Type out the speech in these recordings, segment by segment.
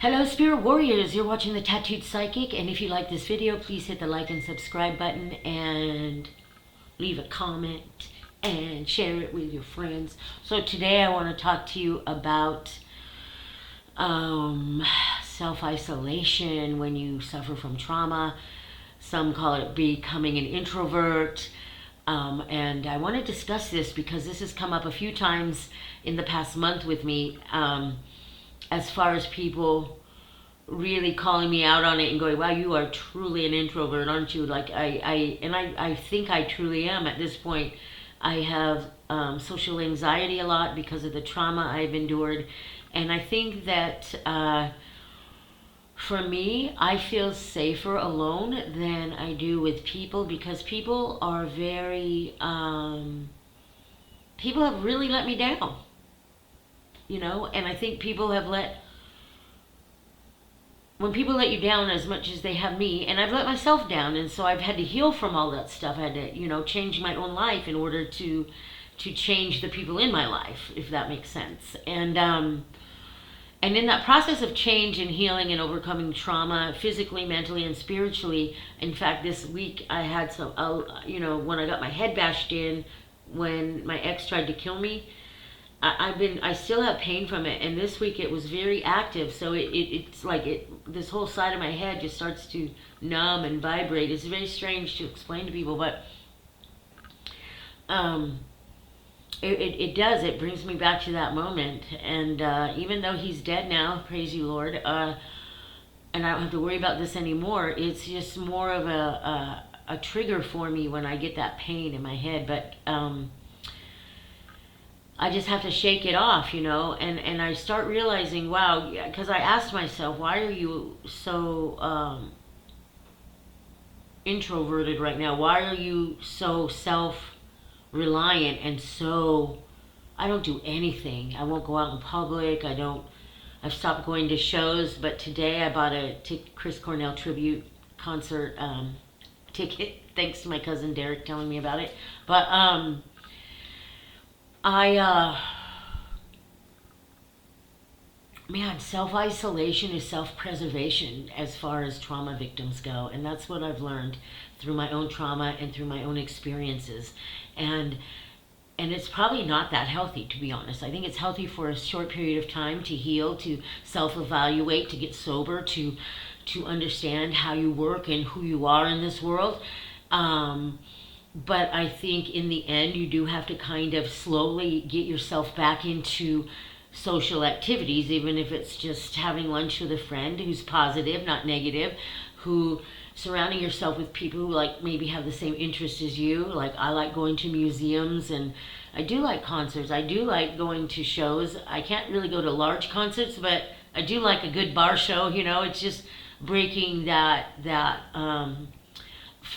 Hello Spirit Warriors, you're watching the Tattooed Psychic, and if you like this video, please hit the like and subscribe button and leave a comment and share it with your friends. So today I want to talk to you about self-isolation when you suffer from trauma. Some call it becoming an introvert. And I want to discuss this because this has come up a few times in the past month with me, as far as people really calling me out on it and going, wow, you are truly an introvert, aren't you? Like I think I truly am at this point. I have social anxiety a lot because of the trauma I've endured. And I think that for me, I feel safer alone than I do with people because people are very, people have really let me down, and I think people have when people let you down as much as they have me, and I've let myself down, and so I've had to heal from all that stuff. I had to, change my own life in order to change the people in my life, if that makes sense. And in that process of change and healing and overcoming trauma, physically, mentally, and spiritually, in fact, this week I had some, when I got my head bashed in, when my ex tried to kill me, I still have pain from it, and this week it was very active. So it's like this whole side of my head just starts to numb and vibrate. It's very strange to explain to people, but it does. It brings me back to that moment, and even though he's dead now, praise you, Lord, and I don't have to worry about this anymore. It's just more of a trigger for me when I get that pain in my head, but. I just have to shake it off, and I start realizing, wow, because I asked myself, why are you so introverted right now? Why are you so self-reliant and so, I don't do anything. I won't go out in public. I've stopped going to shows, but today I bought a Chris Cornell tribute concert ticket, thanks to my cousin Derek telling me about it. But, man, self-isolation is self-preservation as far as trauma victims go. And that's what I've learned through my own trauma and through my own experiences. And it's probably not that healthy, to be honest. I think it's healthy for a short period of time to heal, to self-evaluate, to get sober, to understand how you work and who you are in this world. But I think in the end, you do have to kind of slowly get yourself back into social activities, even if it's just having lunch with a friend who's positive, not negative, who surrounding yourself with people who like maybe have the same interests as you. Like I like going to museums, and I do like concerts. I do like going to shows. I can't really go to large concerts, but I do like a good bar show. It's just breaking that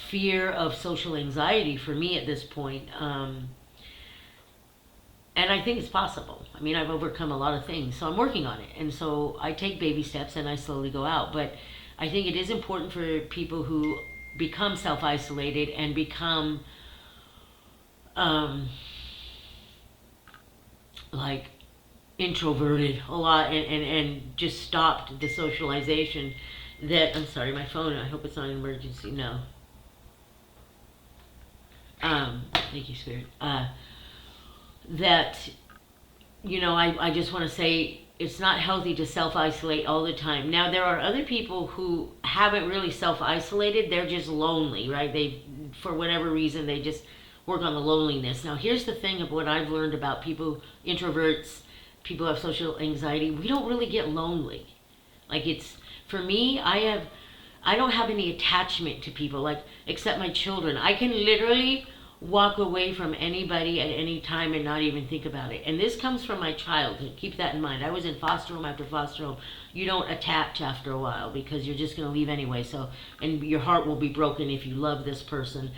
fear of social anxiety for me at this point. And I think it's possible. I mean, I've overcome a lot of things, so I'm working on it. And so I take baby steps and I slowly go out. But I think it is important for people who become self-isolated and become like introverted a lot, and just stopped the socialization that, I'm sorry, my phone, I hope it's not an emergency. No. Thank you, Spirit. That, I just want to say it's not healthy to self-isolate all the time. Now, there are other people who haven't really self-isolated. They're just lonely, right? For whatever reason, they just work on the loneliness. Now, here's the thing of what I've learned about people, introverts, people who have social anxiety. We don't really get lonely. Like for me, I don't have any attachment to people, like, except my children. I can literally walk away from anybody at any time and not even think about it. And this comes from my childhood. Keep that in mind. I was in foster home after foster home. You don't attach after a while because you're just going to leave anyway. So, and your heart will be broken if you love this person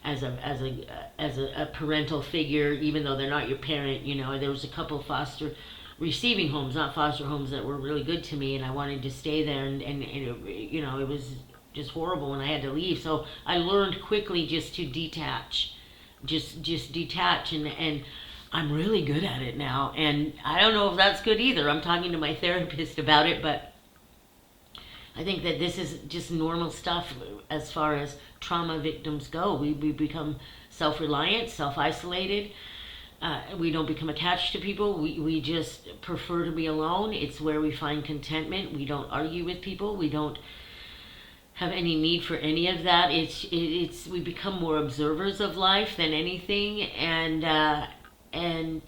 as a parental figure, even though they're not your parent. There was a couple foster receiving homes, not foster homes, that were really good to me, and I wanted to stay there, and it was just horrible when I had to leave. So I learned quickly just to detach, just detach, and I'm really good at it now. And I don't know if that's good either. I'm talking to my therapist about it, but I think that this is just normal stuff as far as trauma victims go. We become self-reliant, self-isolated. We don't become attached to people. We just prefer to be alone. It's where we find contentment. We don't argue with people. We don't have any need for any of that. It's we become more observers of life than anything, and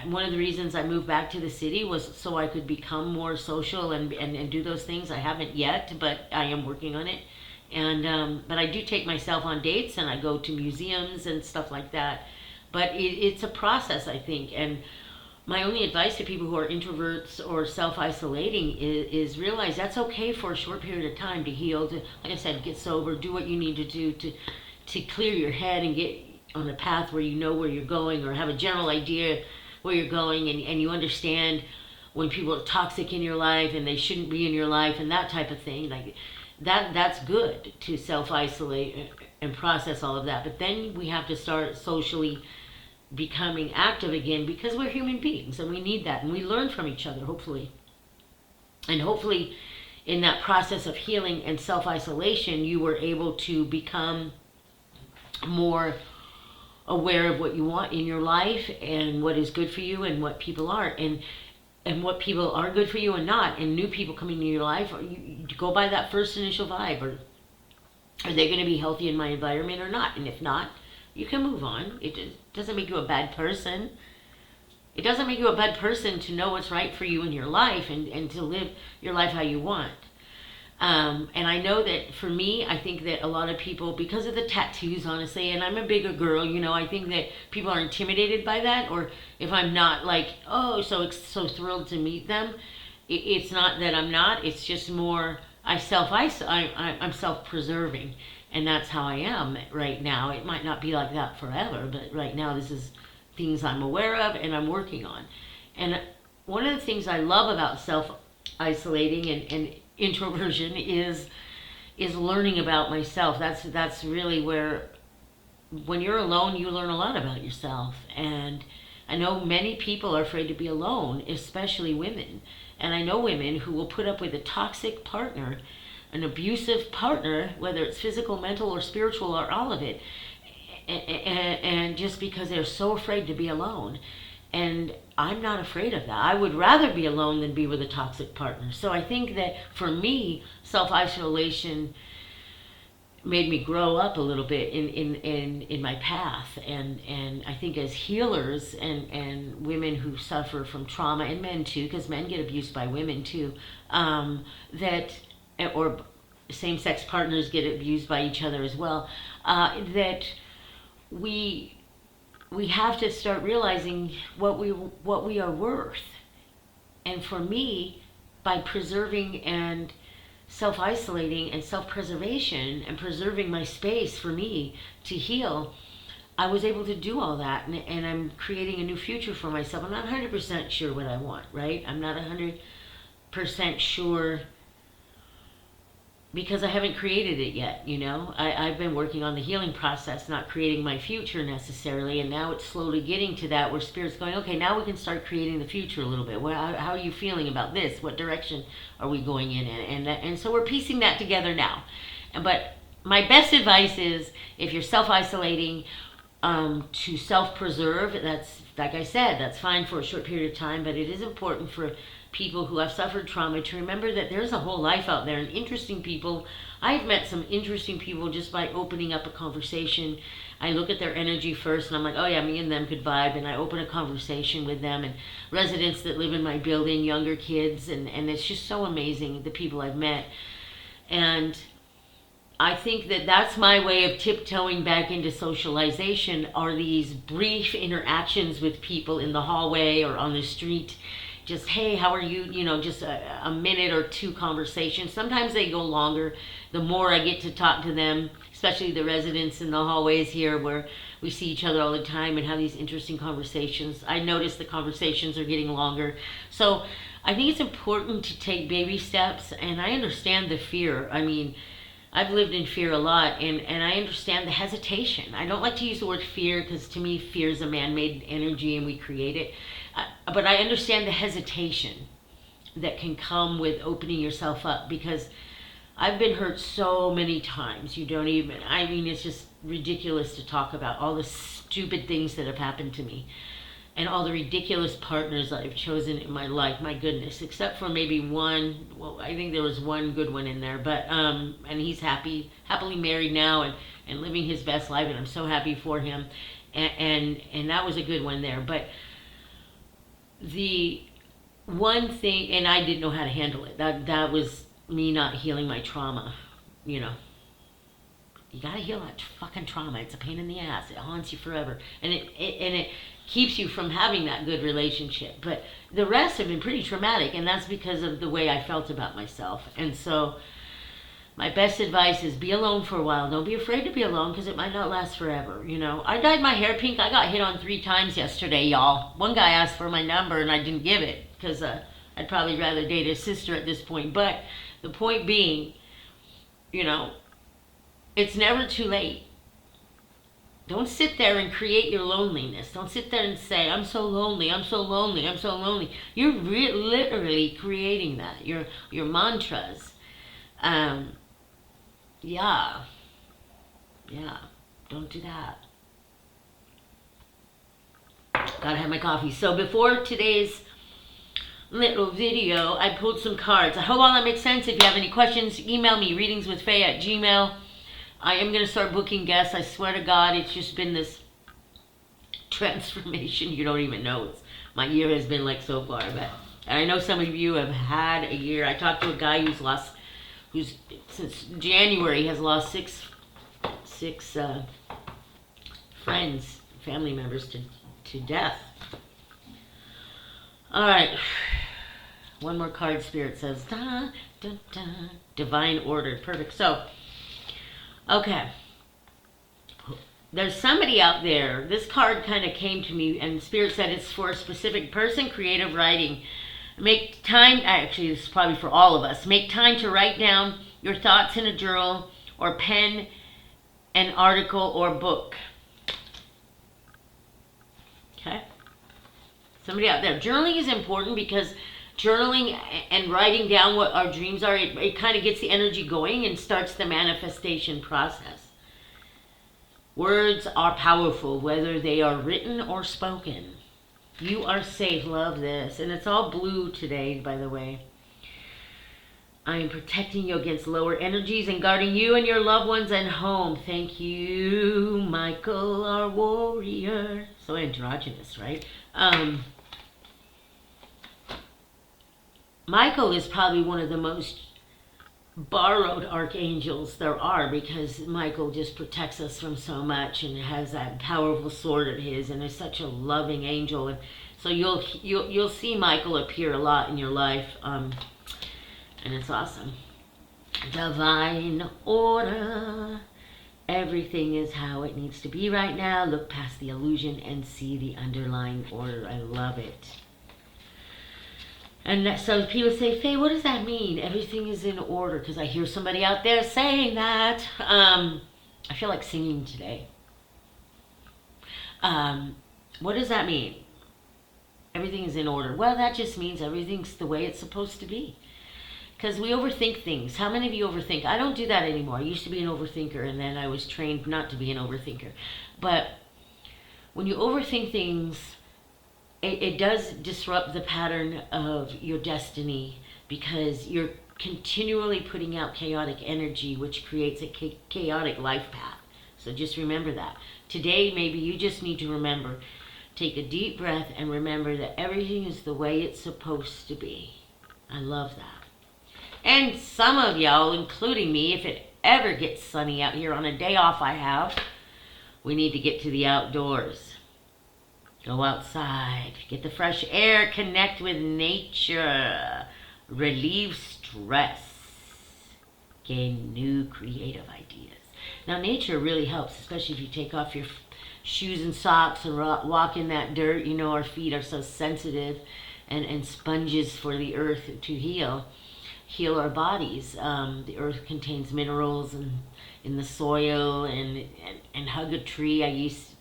one of the reasons I moved back to the city was so I could become more social and do those things. I haven't yet, but I am working on it. And but I do take myself on dates and I go to museums and stuff like that. But it's a process, I think. And my only advice to people who are introverts or self-isolating is realize that's okay for a short period of time to heal, to, like I said, get sober, do what you need to do to clear your head and get on a path where you know where you're going or have a general idea where you're going, and you understand when people are toxic in your life and they shouldn't be in your life and that type of thing. Like that's good to self-isolate and process all of that. But then we have to start socially becoming active again because we're human beings and we need that, and we learn from each other, hopefully. And hopefully in that process of healing and self-isolation you were able to become more aware of what you want in your life and what is good for you and what people are, and what people are good for you and not, and new people coming into your life, or you go by that first initial vibe, or are they going to be healthy in my environment or not? And if not, you can move on. It doesn't make you a bad person. It doesn't make you a bad person to know what's right for you in your life and to live your life how you want. And I know that for me, I think that a lot of people, because of the tattoos, honestly, and I'm a bigger girl, I think that people are intimidated by that. Or if I'm not like, oh, so thrilled to meet them, it's not that I'm not. It's just more I'm self-preserving, and that's how I am right now. It might not be like that forever, but right now this is things I'm aware of and I'm working on. And one of the things I love about self-isolating and introversion is learning about myself. That's really where, when you're alone, you learn a lot about yourself. And I know many people are afraid to be alone, especially women. And I know women who will put up with a toxic partner, an abusive partner, whether it's physical, mental, or spiritual, or all of it, and just because they're so afraid to be alone. And I'm not afraid of that. I would rather be alone than be with a toxic partner. So I think that for me, self-isolation made me grow up a little bit in my path. And I think as healers and women who suffer from trauma, and men too, because men get abused by women too, or same-sex partners get abused by each other as well, that we have to start realizing what we are worth. And for me, by preserving and self-isolating and self-preservation and preserving my space for me to heal, I was able to do all that, and I'm creating a new future for myself. I'm not 100% sure what I want, right? I'm not 100% sure because I haven't created it yet, I've been working on the healing process, not creating my future necessarily, and now it's slowly getting to that where Spirit's going, okay, now we can start creating the future a little bit. How are you feeling about this? What direction are we going in? And so we're piecing that together now. But my best advice is, if you're self-isolating, to self-preserve, that's, like I said, that's fine for a short period of time, but it is important for people who have suffered trauma to remember that there's a whole life out there, and interesting people. I've met some interesting people just by opening up a conversation. I look at their energy first and I'm like, oh yeah, me and them could vibe, and I open a conversation with them, and residents that live in my building, younger kids, and it's just so amazing, the people I've met. And I think that that's my way of tiptoeing back into socialization, are these brief interactions with people in the hallway or on the street. Just, hey, how are you? Just a minute or two conversation. Sometimes they go longer. The more I get to talk to them, especially the residents in the hallways here where we see each other all the time and have these interesting conversations, I notice the conversations are getting longer. So I think it's important to take baby steps, and I understand the fear. I mean, I've lived in fear a lot, and I understand the hesitation. I don't like to use the word fear because to me fear is a man-made energy and we create it. But I understand the hesitation that can come with opening yourself up, because I've been hurt so many times. You don't even, I mean, it's just ridiculous to talk about all the stupid things that have happened to me and all the ridiculous partners that I've chosen in my life. My goodness, except for maybe one. Well, I think there was one good one in there, but and he's happily married now and living his best life, and I'm so happy for him. And that was a good one there. But the one thing, and I didn't know how to handle it. That was me not healing my trauma. You know, you gotta heal that fucking trauma. It's a pain in the ass. It haunts you forever, and it keeps you from having that good relationship. But the rest have been pretty traumatic, and that's because of the way I felt about myself. And so my best advice is be alone for a while. Don't be afraid to be alone, because it might not last forever. You know, I dyed my hair pink. I got hit on 3 times yesterday, y'all. One guy asked for my number and I didn't give it, because I'd probably rather date his sister at this point. But the point being, you know, it's never too late. Don't sit there and create your loneliness. Don't sit there and say, I'm so lonely, I'm so lonely, I'm so lonely. You're literally creating that. Your mantras. Yeah. Don't do that. Gotta have my coffee. So before today's little video, I pulled some cards. I hope all that makes sense. If you have any questions, email me, readingswithfaye@gmail.com. I am going to start booking guests. I swear to God, it's just been this transformation. You don't even know. My year has been like so far. But I know some of you have had a year. I talked to a guy who's since January has lost six friends, family members to death. All right. One more card. Spirit says, da, da, da, divine order. Perfect. So, okay, there's somebody out there. This card kind of came to me, and Spirit said it's for a specific person. Creative writing. Make time, actually this is probably for all of us. Make time to write down your thoughts in a journal or pen an article or book. Okay? Somebody out there. Journaling is important, because journaling and writing down what our dreams are, it kind of gets the energy going and starts the manifestation process. Words are powerful, whether they are written or spoken. You are safe. Love this. And it's all blue today, by the way. I am protecting you against lower energies and guarding you and your loved ones and home. Thank you, Michael, our warrior. So androgynous, right? Michael is probably one of the most borrowed archangels there are, because Michael just protects us from so much and has that powerful sword of his, and is such a loving angel. And so you'll see Michael appear a lot in your life, and it's awesome. Divine order. Everything is how it needs to be right now. Look past the illusion and see the underlying order. I love it. And so people say, Faye, what does that mean? Everything is in order, because I hear somebody out there saying that. I feel like singing today. What does that mean? Everything is in order. Well, that just means everything's the way it's supposed to be. Because we overthink things. How many of you overthink? I don't do that anymore. I used to be an overthinker, and then I was trained not to be an overthinker. But when you overthink things, it does disrupt the pattern of your destiny, because you're continually putting out chaotic energy, which creates a chaotic life path. So just remember that. Today, maybe you just need to remember, take a deep breath and remember that everything is the way it's supposed to be. I love that. And some of y'all, including me, if it ever gets sunny out here on a day off I have, we need to get to the outdoors. Go outside, get the fresh air, connect with nature, relieve stress, gain new creative ideas. Now, nature really helps, especially if you take off your shoes and socks and walk in that dirt. You know, our feet are so sensitive and sponges for the earth to heal our bodies. The earth contains minerals and in the soil, and hug a tree. I used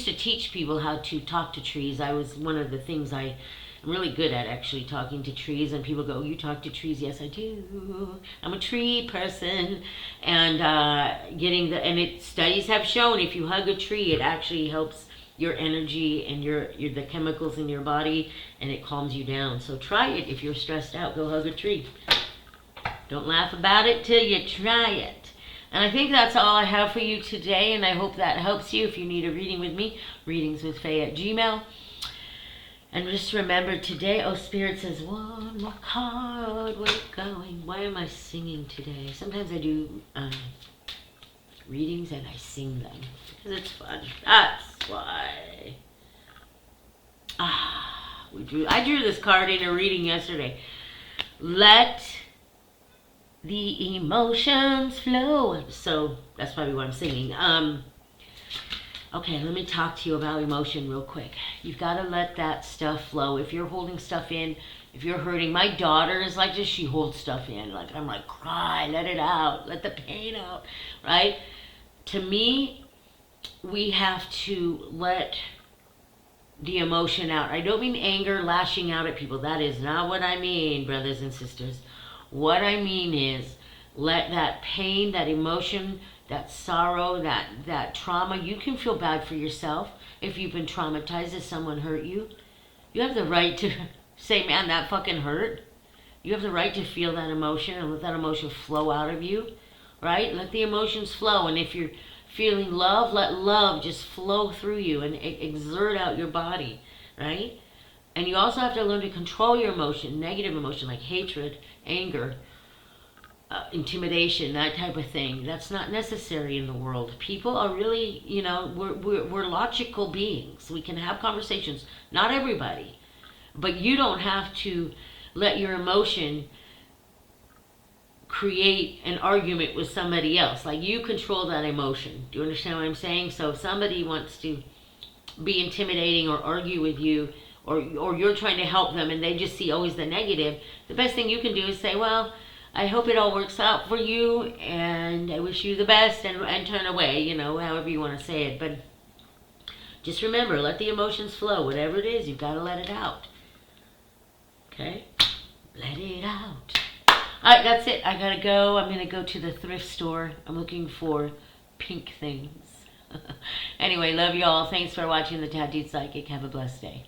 to teach people how to talk to trees. I was one of the things I I'm really good at actually talking to trees, and people go, "You talk to trees?" Yes, I do. I'm a tree person, and studies have shown if you hug a tree, it actually helps your energy and the chemicals in your body, and it calms you down. So try it if you're stressed out. Go hug a tree. Don't laugh about it till you try it. And I think that's all I have for you today, and I hope that helps you. If you need a reading with me, readingswithfaye@gmail.com. And just remember today, oh, Spirit says, one more card, we're going. Why am I singing today? Sometimes I do readings and I sing them because it's fun. That's why. I drew this card in a reading yesterday. Let the emotions flow. So that's probably why I'm singing. Okay, let me talk to you about emotion real quick. You've got to let that stuff flow. If you're holding stuff in, if you're hurting, my daughter is like this, she holds stuff in. Like, I'm like, cry, let it out, let the pain out, right? To me, we have to let the emotion out. I don't mean anger, lashing out at people. That is not what I mean, brothers and sisters. What I mean is let that pain, that emotion, that sorrow, that trauma, you can feel bad for yourself if you've been traumatized, if someone hurt you. You have the right to say, man, that fucking hurt. You have the right to feel that emotion and let that emotion flow out of you, right? Let the emotions flow. And if you're feeling love, let love just flow through you and exert out your body, right? And you also have to learn to control your emotion, negative emotion like hatred, anger, intimidation, that type of thing. That's not necessary in the world. People are really, we're logical beings. We can have conversations. Not everybody. But you don't have to let your emotion create an argument with somebody else. Like, you control that emotion. Do you understand what I'm saying? So if somebody wants to be intimidating or argue with you, or you're trying to help them and they just see always the negative, the best thing you can do is say, well, I hope it all works out for you, and I wish you the best, and turn away, however you want to say it. But just remember, let the emotions flow. Whatever it is, you've got to let it out. Okay? Let it out. All right, that's it. I got to go. I'm going to go to the thrift store. I'm looking for pink things. Anyway, love you all. Thanks for watching the Tattooed Psychic. Have a blessed day.